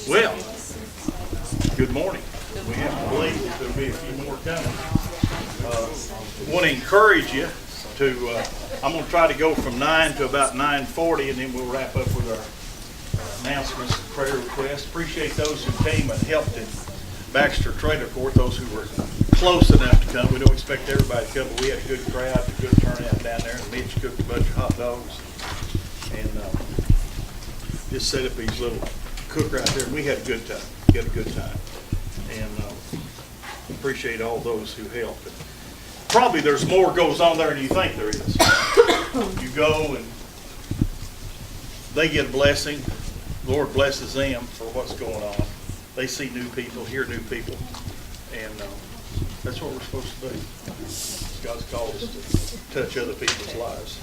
Well, good morning. We have to believe that there'll be a few more coming. Want to encourage you to, I'm going to try to go from 9 to about 9:40, and then we'll wrap up with our announcements and prayer requests. Appreciate those who came and helped in Baxter Trailer Court, those who were close enough to come. We don't expect everybody to come, but we had a good crowd, a good turnout down there, and Mitch cooked a bunch of hot dogs. And just set up his little cook right there. We had a good time. And appreciate all those who helped. And probably there's more goes on there than you think there is. You go and they get a blessing. The Lord blesses them for what's going on. They see new people, hear new people, and that's what we're supposed to do. God's called us to touch other people's lives.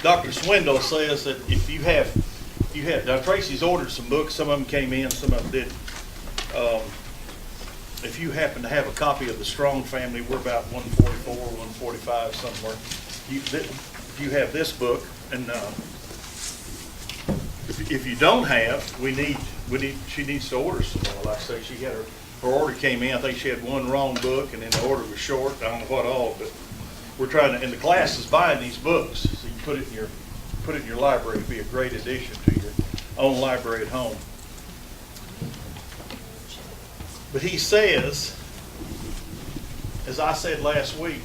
Dr. Swindle says that if you have, now Tracy's ordered some books, some of them came in, some of them didn't. If you happen to have a copy of the Strong Family, we're about 144, 145 somewhere. If you have this book, and if you don't have, she needs to order some more. Like I say, she had her order came in. I think she had one wrong book, and then the order was short. I don't know what all, but we're trying to. And the class is buying these books, so you put it in your library. It'd be a great addition to your own library at home. But he says, as I said last week,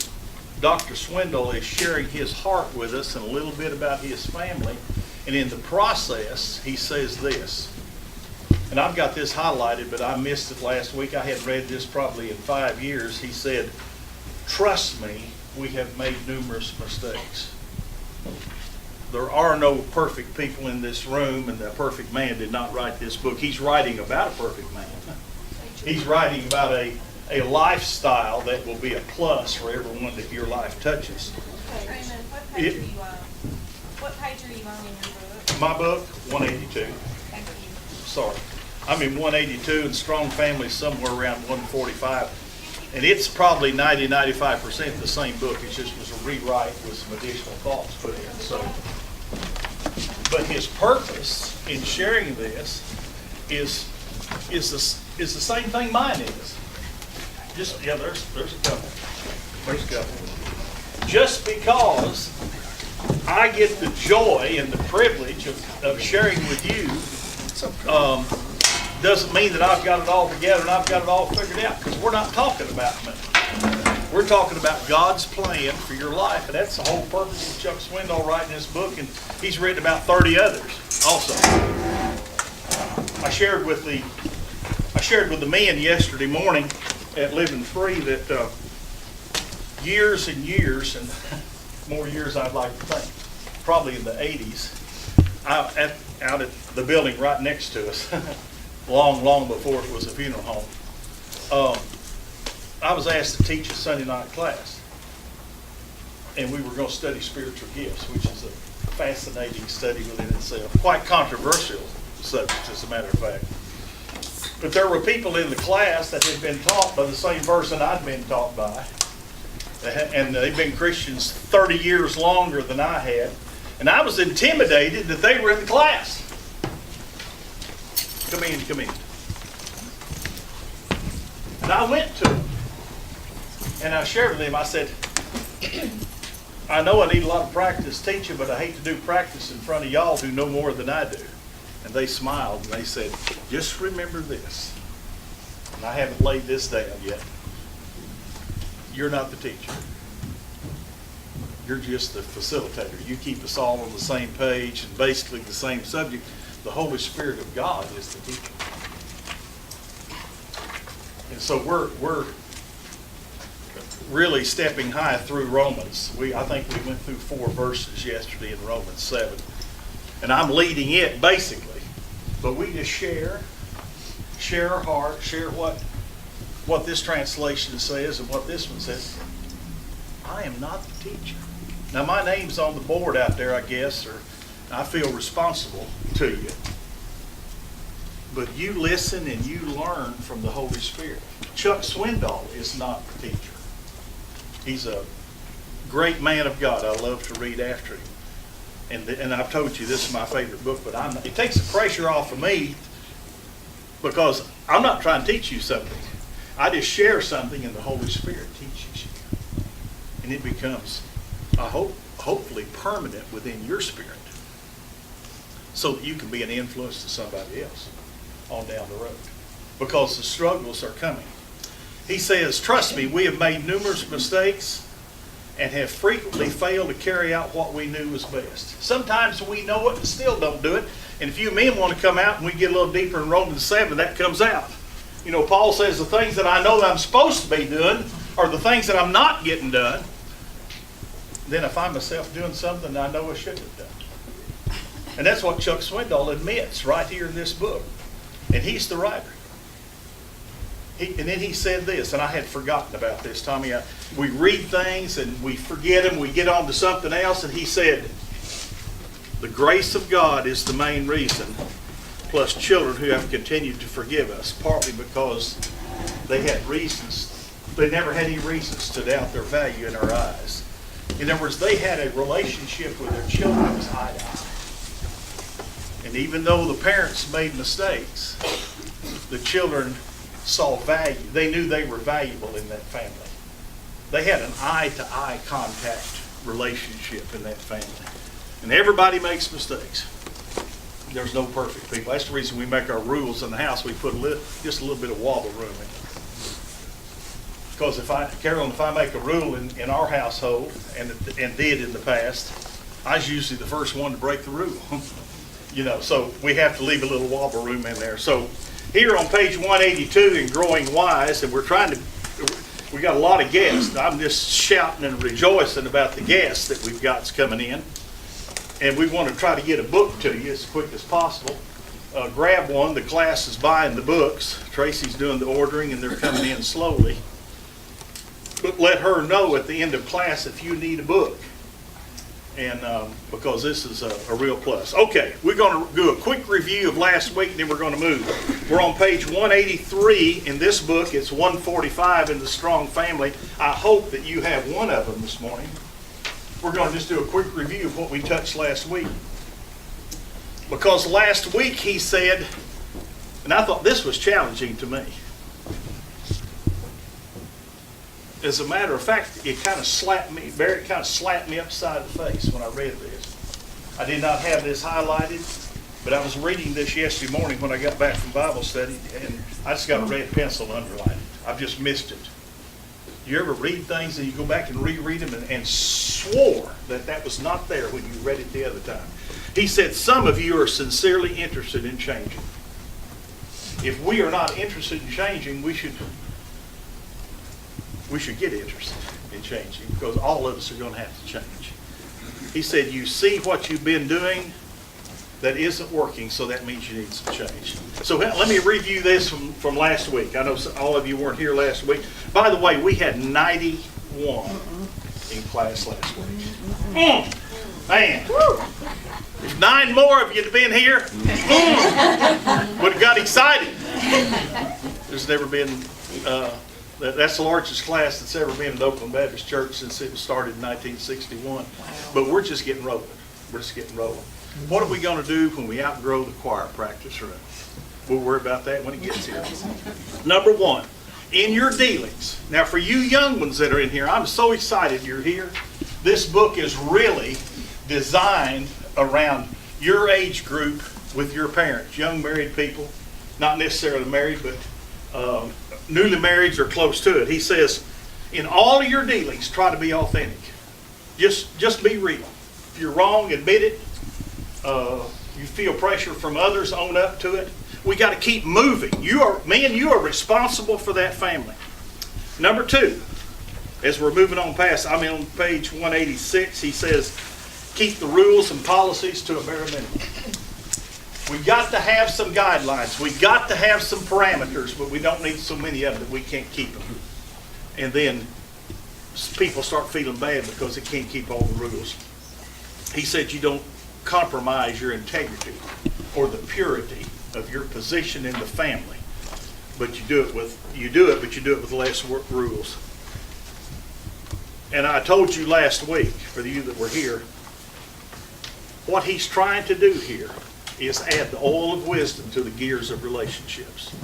Dr. Swindle is sharing his heart with us and a little bit about his family. And in the process, he says this. And I've got this highlighted, but I missed it last week. I hadn't read this probably in 5 years. He said, "Trust me, we have made numerous mistakes. There are no perfect people in this room, and the perfect man did not write this book." He's writing about a perfect man. He's writing about a lifestyle that will be a plus for everyone that your life touches. Truman, what page are you on? What page are you on in your book? My book, 182. Thank you. Sorry. I'm in 182, and Strong Family somewhere around 145. And it's probably 95% the same book. It just was a rewrite with some additional thoughts put in. So, but his purpose in sharing this is the same thing mine is. There's a couple. There's a couple. Just because I get the joy and the privilege of sharing with you doesn't mean that I've got it all together and I've got it all figured out, because we're not talking about me. We're talking about God's plan for your life, and that's the whole purpose of Chuck Swindoll writing this book, and he's written about 30 others also. I shared with the men yesterday morning at Living Free that years and years, and more years I'd like to think, probably in the 80s, out at the building right next to us, long before it was a funeral home, I was asked to teach a Sunday night class, and we were going to study spiritual gifts, which is a fascinating study within itself, quite controversial subject, as a matter of fact. But there were people in the class that had been taught by the same person I'd been taught by, and they've been Christians 30 years longer than I had, and I was intimidated that they were in the class. Come in. And I went to them, and I shared with them, I said, "I know I need a lot of practice teaching, but I hate to do practice in front of y'all who know more than I do." And they smiled, and they said, "Just remember this," and I haven't laid this down yet. You're not the teacher. You're just the facilitator. You keep us all on the same page and basically the same subject. The Holy Spirit of God is the teacher. And so we're really stepping high through Romans. I think we went through 4 verses yesterday in Romans 7. And I'm leading it basically. But we just share our heart, share what this translation says and what this one says. I am not the teacher. Now my name's on the board out there, I guess, or I feel responsible to you. But you listen and you learn from the Holy Spirit. Chuck Swindoll is not the teacher. He's a great man of God. I love to read after him. And I've told you this is my favorite book, but it takes the pressure off of me Because I'm not trying to teach you something. I just share something and the Holy Spirit teaches you. And it becomes, I hope, hopefully permanent within your spirit. So that you can be an influence to somebody else on down the road. Because the struggles are coming. He says, trust me, we have made numerous mistakes and have frequently failed to carry out what we knew was best. Sometimes we know it and still don't do it. And if you men want to come out and we get a little deeper in Romans 7, that comes out. You know, Paul says the things that I know that I'm supposed to be doing are the things that I'm not getting done. Then I find myself doing something I know I shouldn't have done. And that's what Chuck Swindoll admits right here in this book. And he's the writer. And then he said this, and I had forgotten about this, Tommy. We read things and we forget them, we get on to something else, and he said, the grace of God is the main reason, plus children who have continued to forgive us, partly because they had reasons, they never had any reasons to doubt their value in our eyes. In other words, they had a relationship with their children that was eye to eye. And even though the parents made mistakes, the children saw value. They knew they were valuable in that family. They had an eye-to-eye contact relationship in that family. And everybody makes mistakes. There's no perfect people. That's the reason we make our rules in the house. We put just a little bit of wobble room in it. Because if I make a rule in our household, and did in the past, I was usually the first one to break the rule. You know, so we have to leave a little wobble room in there. So here on page 182 in Growing Wise, and we got a lot of guests. I'm just shouting and rejoicing about the guests that we've got coming in. And we want to try to get a book to you as quick as possible. Grab one. The class is buying the books. Tracy's doing the ordering, and they're coming in slowly. But let her know at the end of class if you need a book. And because this is a real plus. Okay, we're going to do a quick review of last week, and then we're going to move. We're on page 183 in this book. It's 145 in the Strong Family. I hope that you have one of them this morning. We're going to just do a quick review of what we touched last week. Because last week he said, and I thought this was challenging to me. As a matter of fact, it kind of slapped me upside the face when I read this. I did not have this highlighted, but I was reading this yesterday morning when I got back from Bible study, and I just got a red pencil to underline it. I've just missed it. You ever read things and you go back and reread them and swore that was not there when you read it the other time? He said, some of you are sincerely interested in changing. If we are not interested in changing, we should get interested in changing, because all of us are going to have to change. He said, you see what you've been doing that isn't working, so that means you need some change. So let me review this from last week. I know all of you weren't here last week. By the way, we had 91 in class last week. Man, if 9 more of you had been here, would have got excited. There's never been... that's the largest class that's ever been in Oakland Baptist Church since it was started in 1961. Wow. But we're just getting rolling. What are we going to do when we outgrow the choir practice room? We'll worry about that when it gets here. Number 1, in your dealings. Now, for you young ones that are in here, I'm so excited you're here. This book is really designed around your age group with your parents, young married people, not necessarily married, but newly married or close to it. He says, in all of your dealings, try to be authentic. Just be real. If you're wrong, admit it. You feel pressure from others, own up to it. We got to keep moving. You are responsible for that family. Number 2, as we're moving on past, I'm on page 186. He says, keep the rules and policies to a bare minimum. We got to have some guidelines. We got to have some parameters, but we don't need so many of them that we can't keep them. And then people start feeling bad because they can't keep all the rules. He said you don't compromise your integrity or the purity of your position in the family, but you do it with less rules. And I told you last week, for you that were here, what he's trying to do here is add the oil of wisdom to the gears of relationships.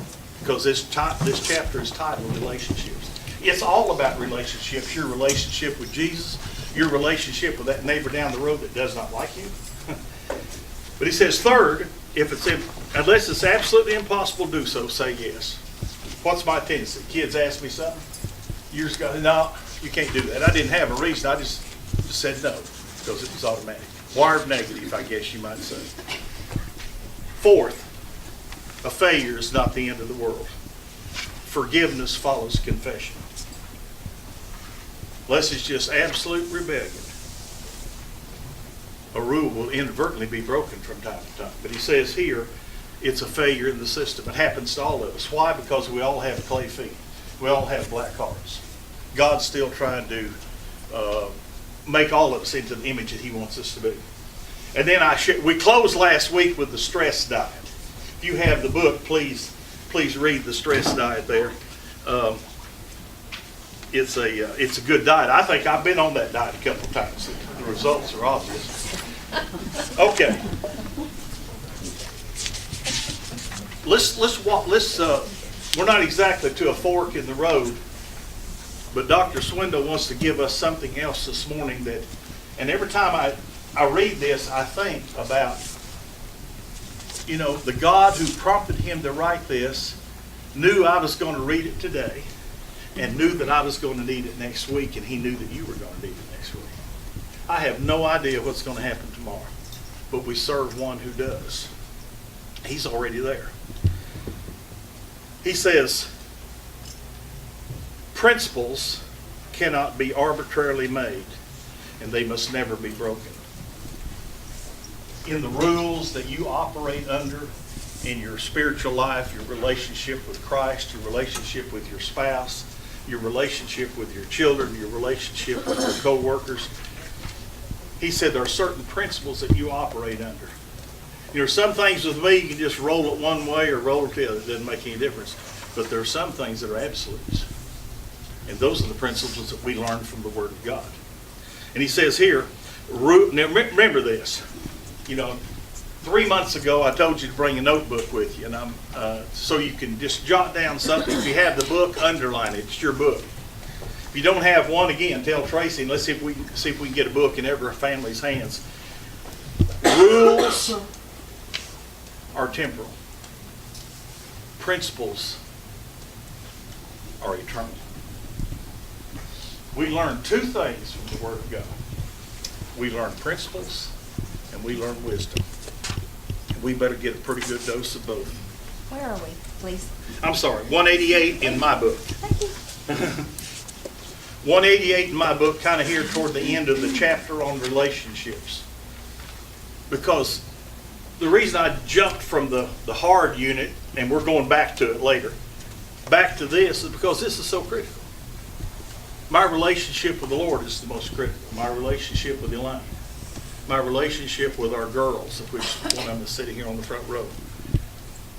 Because this chapter is titled Relationships. It's all about relationships. Your relationship with Jesus, your relationship with that neighbor down the road that does not like you. But he says, third, unless it's absolutely impossible to do so, say yes. What's my tendency? Kids ask me something years ago. No, you can't do that. I didn't have a reason. I just said no because it was automatic. Wired negative, I guess you might say. Fourth, a failure is not the end of the world. Forgiveness follows confession. Unless it's just absolute rebellion, a rule will inadvertently be broken from time to time. But he says here, it's a failure in the system. It happens to all of us. Why? Because we all have clay feet. We all have black hearts. God's still trying to make all of us into the image that he wants us to be. And then we closed last week with the stress diet. If you have the book, please read the stress diet there. It's a good diet. I think I've been on that diet a couple of times. The results are obvious. Okay. Let's walk. We're not exactly to a fork in the road, but Dr. Swindle wants to give us something else this morning and every time I read this, I think about, the God who prompted him to write this knew I was going to read it today and knew that I was going to need it next week, and he knew that you were going to need it next week. I have no idea what's going to happen tomorrow, but we serve one who does. He's already there. He says, principles cannot be arbitrarily made, and they must never be broken. In the rules that you operate under in your spiritual life, your relationship with Christ, your relationship with your spouse, your relationship with your children, your relationship with your co-workers, he said there are certain principles that you operate under. Some things with me, you can just roll it one way or roll it the other. It doesn't make any difference. But there are some things that are absolutes. And those are the principles that we learn from the Word of God. And he says here, now remember this. 3 months ago I told you to bring a notebook with you, and so you can just jot down something. If you have the book, underline it. It's your book. If you don't have one, again, tell Tracy, and let's see if we can get a book in every family's hands. Rules are temporal. Principles are eternal. We learn two things from the Word of God. We learn principles and we learn wisdom. We better get a pretty good dose of both. Where are we, please? I'm sorry, 188 in my book. Thank you. 188 in my book, kind of here toward the end of the chapter on relationships. Because the reason I jumped from the hard unit, and we're going back to it later, back to this, is because this is so critical. My relationship with the Lord is the most critical. My relationship with Elaine. My relationship with our girls, of which one of them is sitting here on the front row.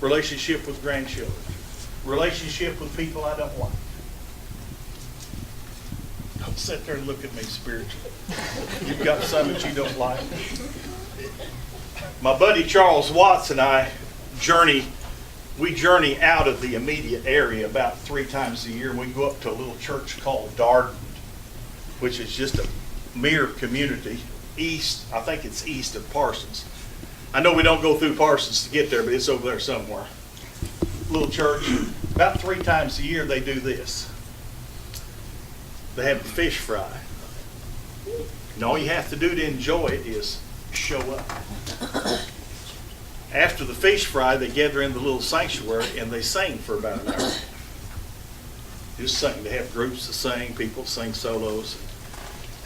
Relationship with grandchildren. Relationship with people I don't like. Don't sit there and look at me spiritually. You've got some that you don't like. My buddy Charles Watts and I journey out of the immediate area about 3 times a year, and we go up to a little church called Darden, which is just a mere community east. I think it's east of Parsons. I know we don't go through Parsons to get there, but it's over there somewhere. Little church. About 3 times a year they do this. They have a fish fry. And all you have to do to enjoy it is show up. After the fish fry, they gather in the little sanctuary and they sing for about an hour. Just sing. They have groups that sing, people sing solos.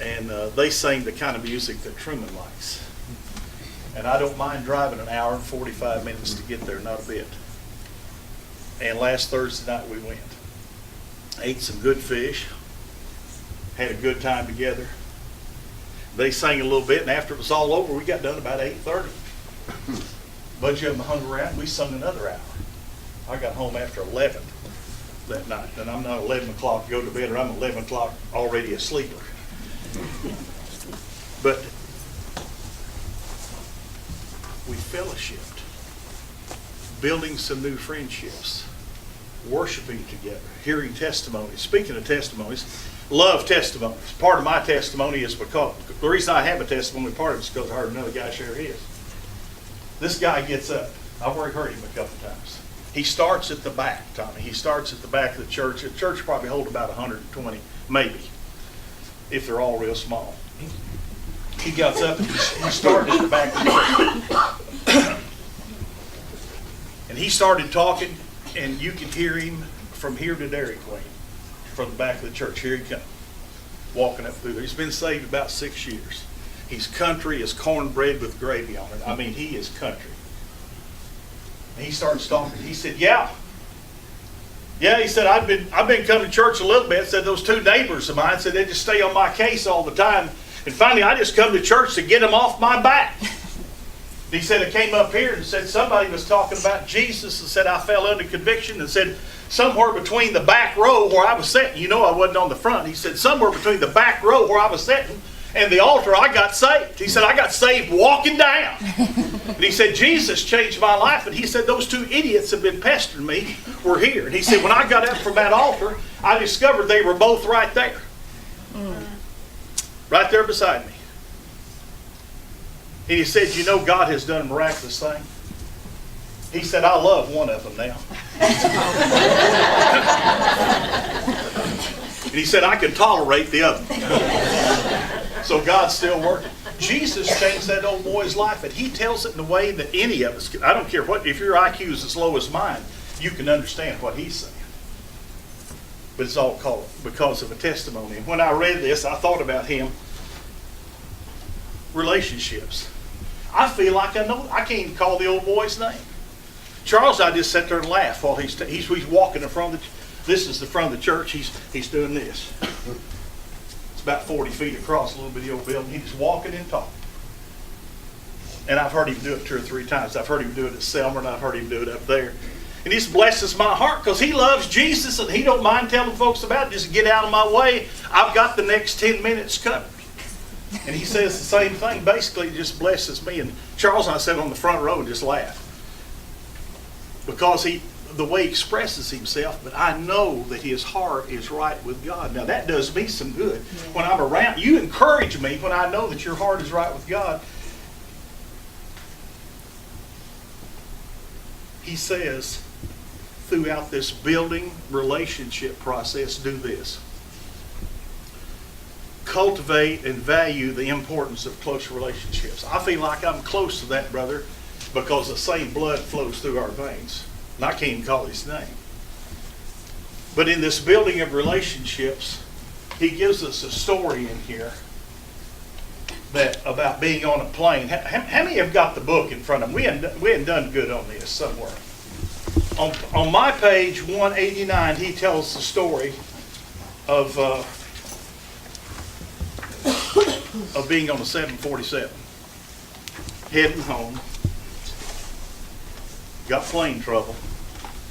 And they sing the kind of music that Truman likes. And I don't mind driving an hour and 45 minutes to get there, not a bit. And last Thursday night we went. Ate some good fish. Had a good time together. They sang a little bit, and after it was all over, we got done about 8:30. A bunch of them hung around. We sung another hour. I got home after 11 that night. And I'm not 11 o'clock to go to bed, or I'm 11 o'clock already a sleeper. But we fellowshipped. building some new friendships, worshiping together, hearing testimonies. Speaking of testimonies, love testimonies. Part of my testimony is because, the reason I have a testimony, part of it is because I heard another guy share his. This guy gets up. I've already heard him a couple times. He starts at the back, Tommy. He starts at the back of the church. The church probably holds about 120, maybe, if they're all real small. He gets up and he started at the back of the church. And he started talking, and you could hear him from here to Dairy Queen, from the back of the church. Here he comes, walking up through there. He's been saved about 6 years. He's country as cornbread with gravy on it. I mean, he is country. And he starts talking. He said, yeah, he said, I've been coming to church a little bit. Said those two neighbors of mine said they just stay on my case all the time. And finally, I just come to church to get them off my back. He said, I came up here and said somebody was talking about Jesus and said I fell under conviction and said somewhere between the back row where I was sitting, you know I wasn't on the front. He said somewhere between the back row where I was sitting and the altar, I got saved. He said, I got saved walking down. And he said, Jesus changed my life. And he said, those two idiots have been pestering me. Were here. And he said, when I got up from that altar, I discovered they were both right there. Right there beside me. And he said, you know, God has done a miraculous thing. He said, I love one of them now. And he said, I can tolerate the other. So God's still working. Jesus changed that old boy's life, and he tells it in a way that any of us can. I don't care what, if your IQ is as low as mine, you can understand what he's saying. But it's all called because of a testimony. And when I read this, I thought about him. Relationships. I feel like I know. I can't even call the old boy's name. Charles, I just sat there and laugh while he's walking in front of the. This is the front of the church. He's doing this. It's about 40 feet across, a little bitty old building. He's walking and talking. And I've heard him do it 2 or 3 times. I've heard him do it at Selmer, and I've heard him do it up there. And this blesses my heart because he loves Jesus and he don't mind telling folks about it. Just get out of my way. I've got the next 10 minutes covered. And he says the same thing. Basically, it just blesses me. And Charles and I sat on the front row and just laughed. Because the way he expresses himself, but I know that his heart is right with God. Now that does me some good. When I'm around, you encourage me when I know that your heart is right with God. He says, throughout this building relationship process, do this. Cultivate and value the importance of close relationships. I feel like I'm close to that brother because the same blood flows through our veins. And I can't even call his name. But in this building of relationships, he gives us a story in here that about being on a plane. How many have got the book in front of them? We hadn't done good on this somewhere. On my page 189, he tells the story of being on a 747, heading home. Got plane trouble.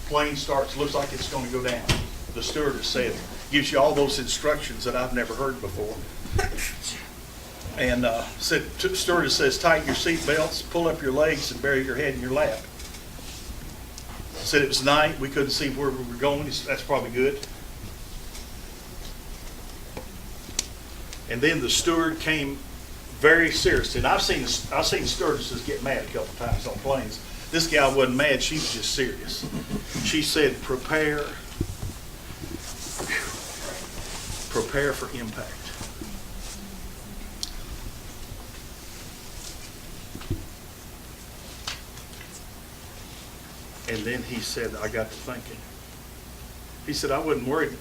Plane starts, looks like it's going to go down. The stewardess said, gives you all those instructions that I've never heard before. And stewardess says, tighten your seat belts, pull up your legs, and bury your head in your lap. Said it was night, we couldn't see where we were going. That's probably good. And then the steward came very seriously. And I've seen stewardesses get mad a couple times on planes. This gal wasn't mad, she was just serious. She said, prepare for impact. And then he said, I got to thinking. He said, I wasn't worried.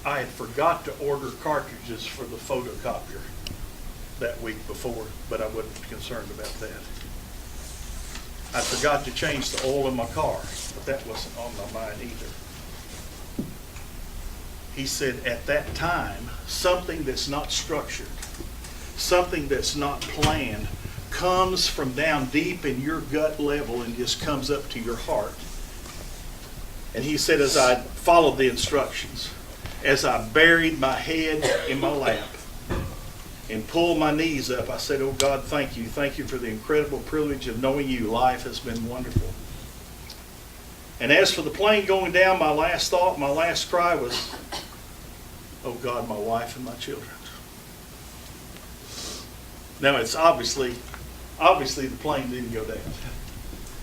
I had forgot to order cartridges for the photocopier that week before, but I wasn't concerned about that. I forgot to change the oil in my car, but that wasn't on my mind either. He said, at that time, something that's not structured, something that's not planned, comes from down deep in your gut level and just comes up to your heart. And he said, as I followed the instructions, as I buried my head in my lap and pulled my knees up, I said, oh God, thank you. Thank you for the incredible privilege of knowing you. Life has been wonderful. And as for the plane going down, my last thought, my last cry was, oh God, my wife and my children. Now it's obviously the plane didn't go down.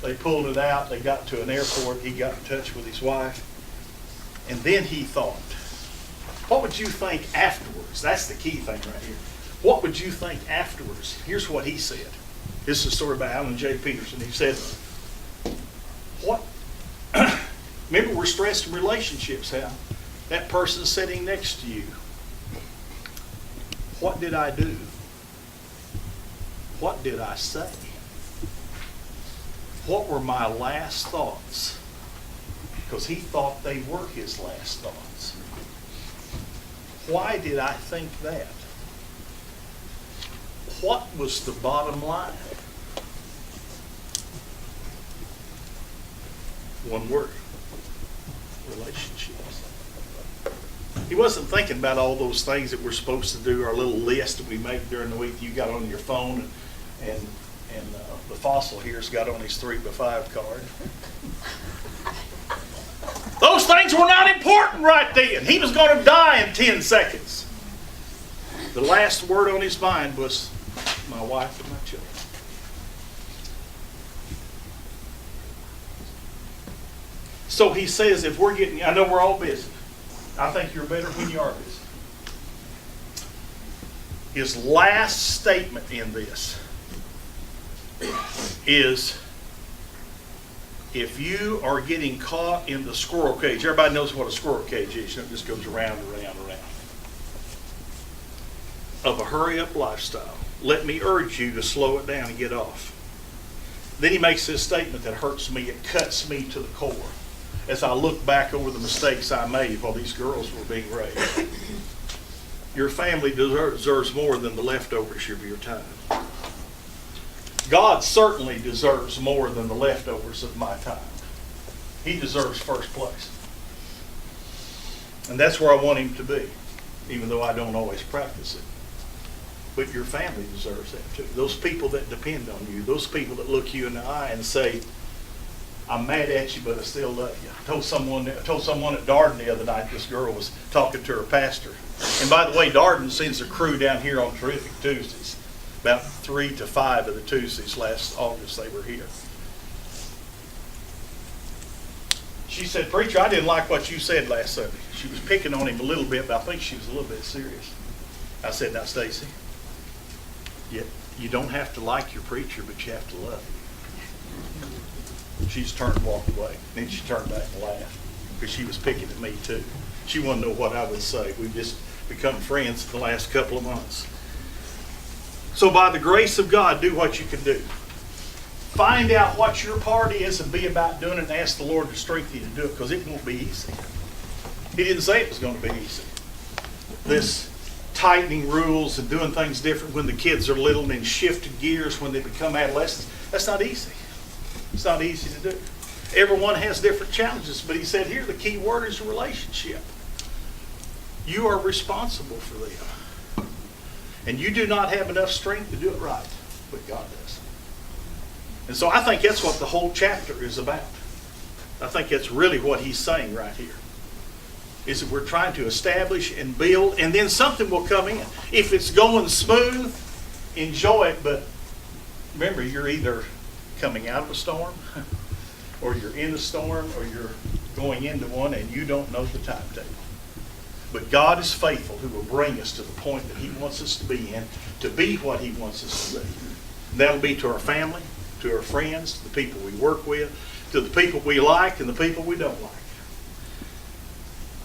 They pulled it out, they got to an airport, he got in touch with his wife, and then he thought, what would you think afterwards? That's the key thing right here. What would you think afterwards? Here's what he said. This is a story by Alan J. Peterson. He said, what? Remember, we're stressed in relationships, how that person sitting next to you. What did I do? What did I say? What were my last thoughts? Because he thought they were his last thoughts. Why did I think that? What was the bottom line? One word. Relationships. He wasn't thinking about all those things that we're supposed to do, our little list that we make during the week you got on your phone, and the fossil here's got on his 3x5 card. Those things were not important right then. He was going to die in 10 seconds. The last word on his mind was my wife and my children. So he says, if we're getting, I know we're all busy. I think you're better when you are busy. His last statement in this is, if you are getting caught in the squirrel cage, everybody knows what a squirrel cage is. It just goes around and around and around. Of a hurry-up lifestyle, let me urge you to slow it down and get off. Then he makes this statement that hurts me. It cuts me to the core as I look back over the mistakes I made while these girls were being raised. Your family deserves more than the leftovers of your time. God certainly deserves more than the leftovers of my time. He deserves first place. And that's where I want him to be, even though I don't always practice it. But your family deserves that too. Those people that depend on you, those people that look you in the eye and say, I'm mad at you, but I still love you. I told someone at Darden the other night, this girl was talking to her pastor. And by the way, Darden sends a crew down here on Terrific Tuesdays. About 3 to 5 of the Tuesdays last August they were here. She said, preacher, I didn't like what you said last Sunday. She was picking on him a little bit, but I think she was a little bit serious. I said, now Stacy, you don't have to like your preacher, but you have to love him. She's turned and walked away. Then she turned back and laughed because she was picking at me too. She wanted to know what I would say. We've just become friends in the last couple of months. So by the grace of God, do what you can do. Find out what your part is and be about doing it, and ask the Lord to strengthen you to do it, because it won't be easy. He didn't say it was going to be easy. This tightening rules and doing things different when the kids are little and then shifting gears when they become adolescents, that's not easy. It's not easy to do. Everyone has different challenges, but he said here the key word is relationship. You are responsible for them. And you do not have enough strength to do it right, but God does. And so I think that's what the whole chapter is about. I think that's really what he's saying right here. Is that we're trying to establish and build, and then something will come in. If it's going smooth, enjoy it, but remember, you're either coming out of a storm, or you're in a storm, or you're going into one and you don't know the timetable. But God is faithful, who will bring us to the point that he wants us to be in, to be what he wants us to be. And that'll be to our family, to our friends, to the people we work with, to the people we like and the people we don't like.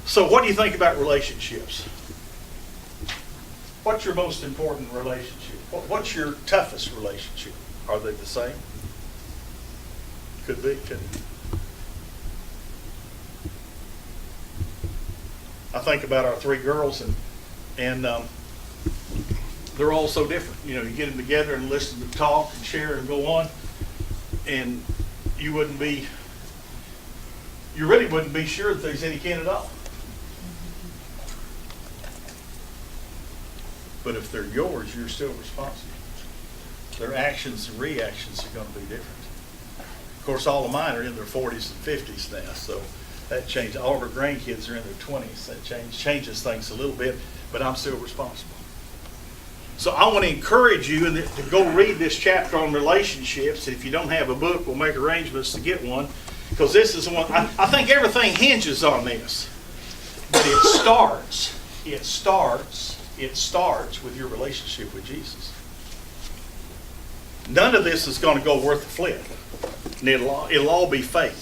So what do you think about relationships? What's your most important relationship? What's your toughest relationship? Are they the same? Could be, couldn't it? I think about our 3 girls, and they're all so different. You know, you get them together and listen to talk and share and go on, and you really wouldn't be sure that there's any kin at all. But if they're yours, you're still responsible. Their actions and reactions are going to be different. Of course, all of mine are in their 40s and 50s now, so that changed. All of our grandkids are in their 20s. That changes things a little bit, but I'm still responsible. So I want to encourage you to go read this chapter on relationships. If you don't have a book, we'll make arrangements to get one, because this is one. I think everything hinges on this, but it starts with your relationship with Jesus. None of this is going to go worth a flip, and it'll all be fake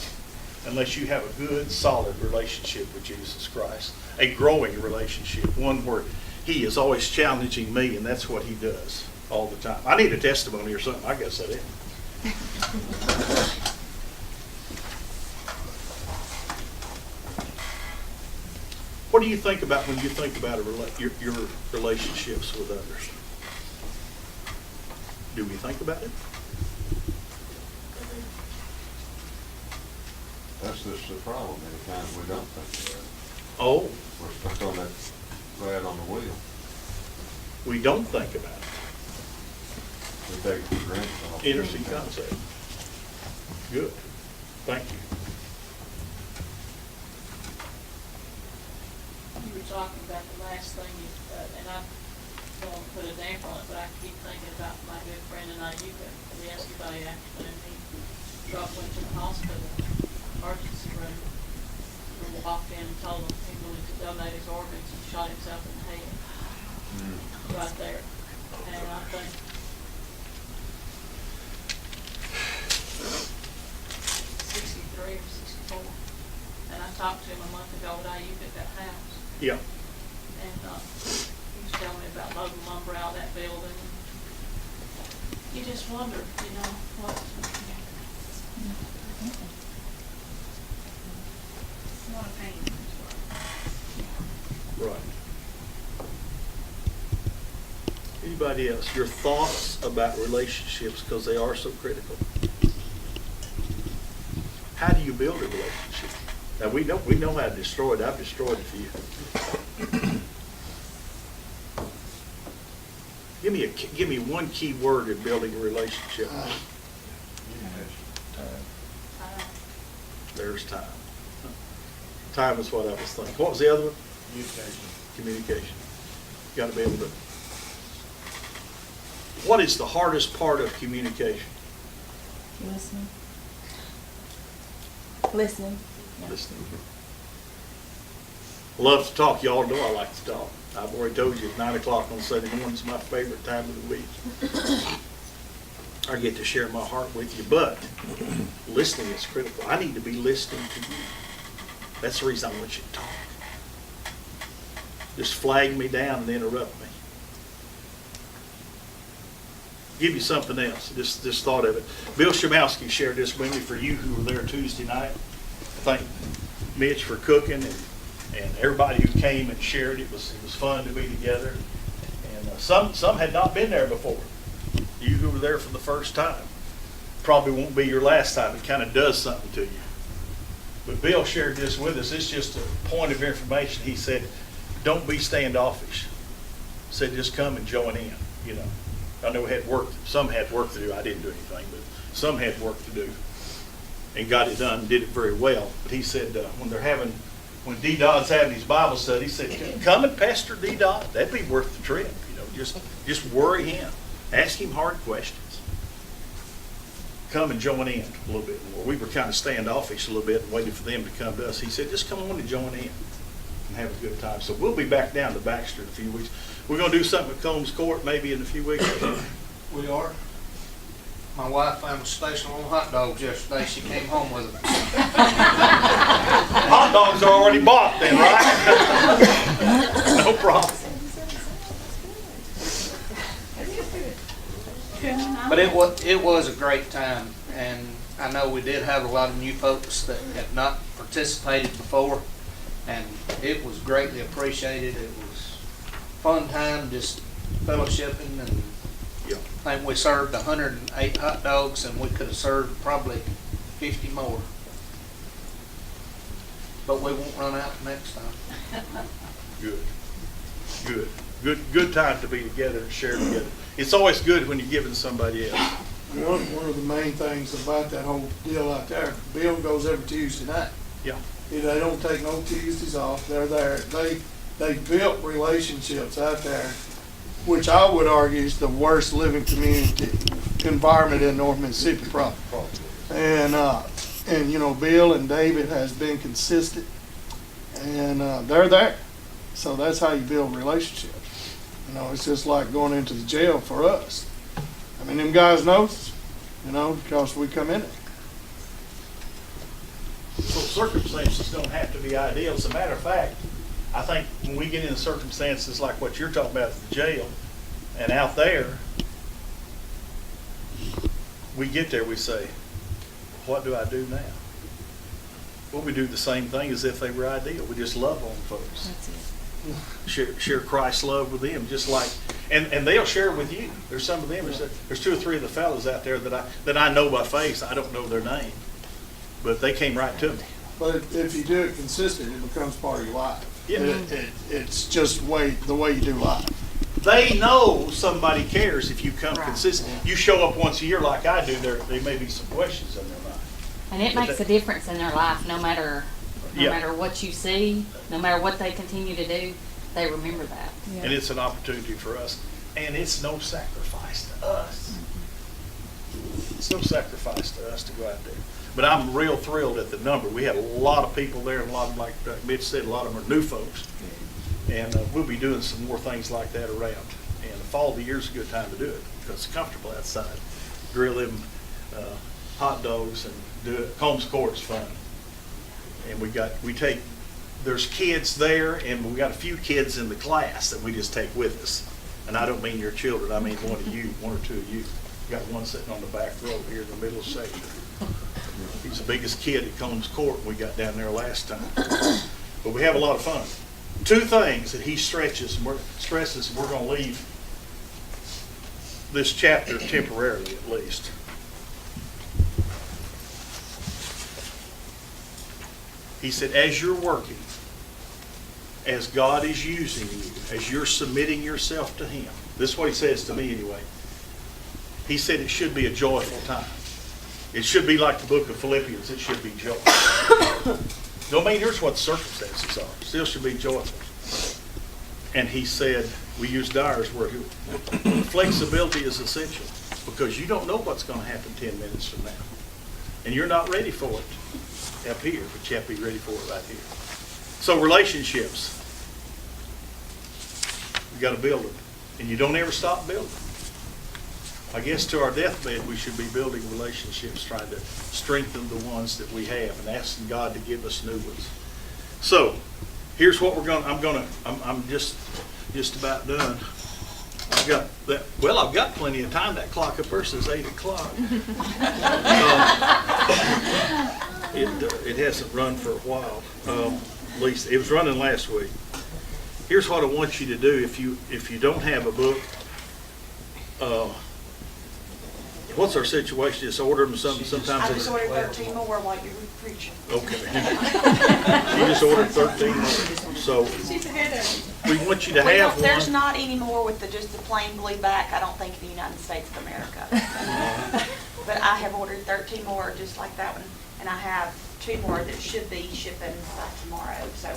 unless you have a good, solid relationship with Jesus Christ, a growing relationship, one where He is always challenging me, and that's what He does all the time. I need a testimony or something. I guess that is. What do you think about when you think about your relationships with others? Do we think about it? That's just the problem. Many times we don't think about it. Oh, We're stuck on that ride on the wheel. we don't think about it. We take it for granted. all the Interesting time. concept. Good. Thank you. You were talking about the last thing, and I don't want to put a damper on it, but I keep thinking about my good friend in Ayuka, the yesterday afternoon. He went to the hospital, emergency room, and walked in and told him he wanted to donate his organs and shot himself in the head. Right there. And I think '63 or '64. And I talked to him a month ago at Ayuka at that house. Yeah. And he was telling me about loading lumber out of that building. You just wonder, what. A lot of pain. Right. Anybody else? Your thoughts about relationships, because they are so critical. How do you build a relationship? Now we know how to destroy it. I've destroyed it for you. Give me one key word in building a relationship. There's time. Time is what I was thinking. What was the other one? Communication. You got to be able to. What is the hardest part of communication? Listening. Listening. Yeah. Listening. Love to talk. Y'all know I like to talk. I've already told you, 9 o'clock on Sunday morning is my favorite time of the week. I get to share my heart with you, but listening is critical. I need to be listening to you. That's the reason I want you to talk. Just flag me down and interrupt me. Give you something else. Just thought of it. Bill Szymowski shared this with me for you who were there Tuesday night. I thank Mitch for cooking and everybody who came and shared. It was fun to be together. And some had not been there before. You who were there for the first time. Probably won't be your last time. It kind of does something to you. But Bill shared this with us. It's just a point of information. He said, don't be standoffish. He said, just come and join in, I know some had work to do. I didn't do anything, but some had work to do and got it done and did it very well. But he said when D. Dodd's having his Bible study, he said, come and pester D. Dodd. That'd be worth the trip. Just worry him. Ask him hard questions. Come and join in a little bit more. We were kind of standoffish a little bit and waited for them to come to us. He said, just come on and join in and have a good time. So we'll be back down to Baxter in a few weeks. We're going to do something at Combs Court maybe in a few weeks. We are. My wife found a station on hot dogs yesterday. She came home with them. Hot dogs are already bought then, right? No problem. But it was a great time, and I know we did have a lot of new folks that had not participated before, and it was greatly appreciated. It was a fun time, just fellowshipping, and Yeah. I think we served 108 hot dogs, and we could have served probably 50 more. But we won't run out next time. Good time to be together and share together. It's always good when you're giving somebody else. One of the main things about that whole deal out there, Bill goes every Tuesday night. Yeah. They don't take no Tuesdays off. They're there. They built relationships out there, which I would argue is the worst living community environment in North Mississippi, probably. And you know, Bill and David has been consistent, and they're there. So that's how you build relationships. You know, it's just like going into the jail for us. I mean, them guys know us, you know, because we come in it. So circumstances don't have to be ideal. As a matter of fact, I think when we get into circumstances like what you're talking about at the jail and out there, we get there, we say, what do I do now? Well, we do the same thing as if they were ideal. We just love on folks. That's it. Share Christ's love with them, just like, and they'll share it with you. There's some of them. There's 2 or 3 of the fellows out there that I know by face. I don't know their name, but they came right to me. But if you do it consistent, it becomes part of your life. Yeah. It's just the way you do life. They know somebody cares if you come Right. consistent. You show up once a year like I do, there may be some questions in their mind. And it makes a difference in their life, no matter Yeah. what you see, no matter what they continue to do, they remember that. Yeah. And it's an opportunity for us. And it's no sacrifice to us. It's no sacrifice to us to go out there. But I'm real thrilled at the number. We had a lot of people there, and a lot of them, like Mitch said, a lot of them are new folks. And we'll be doing some more things like that around. And the fall of the year is a good time to do it because it's comfortable outside. Grill them hot dogs and do it. Combs Court's fun. And there's kids there, and we got a few kids in the class that we just take with us. And I don't mean your children, I mean one or two of you. We got one sitting on the back row here in the middle of section. He's the biggest kid at Combs Court, and we got down there last time. But we have a lot of fun. 2 things that he stresses, and we're going to leave this chapter temporarily at least. He said, as you're working, as God is using you, as you're submitting yourself to Him, this is what He says to me anyway. He said it should be a joyful time. It should be like the book of Philippians. It should be joyful. Don't mean here's what the circumstances are. Still should be joyful. And he said, we used ours where flexibility is essential because you don't know what's going to happen 10 minutes from now. And you're not ready for it up here, but you have to be ready for it right here. So relationships, you got to build them. And you don't ever stop building. I guess to our deathbed, we should be building relationships, trying to strengthen the ones that we have and asking God to give us new ones. So, here's what we're going to, I'm just about done. I've got plenty of time. That clock up there says 8 o'clock. It hasn't run for a while. At least it was running last week. Here's what I want you to do. If you don't have a book, what's our situation? Just order them something. Sometimes I just ordered 13 more while you were preaching. Okay. She just ordered 13 more. So She's ahead of we want you to have There's one. not any more with just the plain blue back, I don't think, in the United States of America. But I have ordered 13 more just like that one, and I have 2 more that should be shipping by tomorrow. So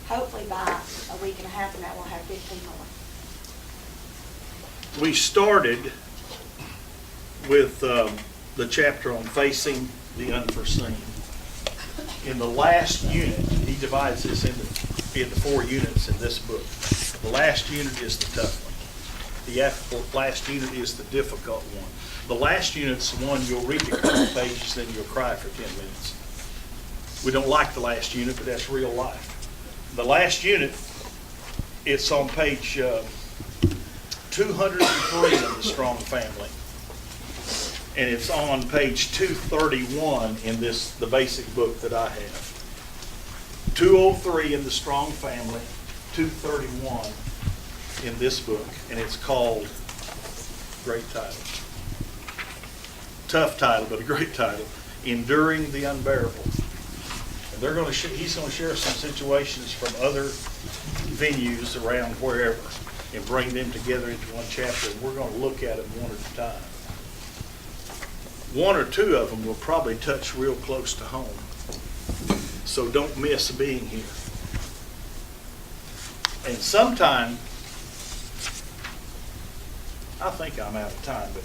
hopefully by a week and a half from now, we'll have 15 more. We started with the chapter on facing the unforeseen. In the last unit, he divides this into 4 units in this book. The last unit is the tough one. The last unit is the difficult one. The last unit's the one you'll read a couple pages, then you'll cry for 10 minutes. We don't like the last unit, but that's real life. The last unit, it's on page 203 of the Strong Family. And it's on page 231 in the basic book that I have. 203 in the Strong Family, 231 in this book, and it's called, great title, tough title, but a great title, Enduring the Unbearable. And he's going to share some situations from other venues around wherever and bring them together into one chapter, and we're going to look at them one at a time. one or two of them will probably touch real close to home. So don't miss being here. And sometime, I think I'm out of time, but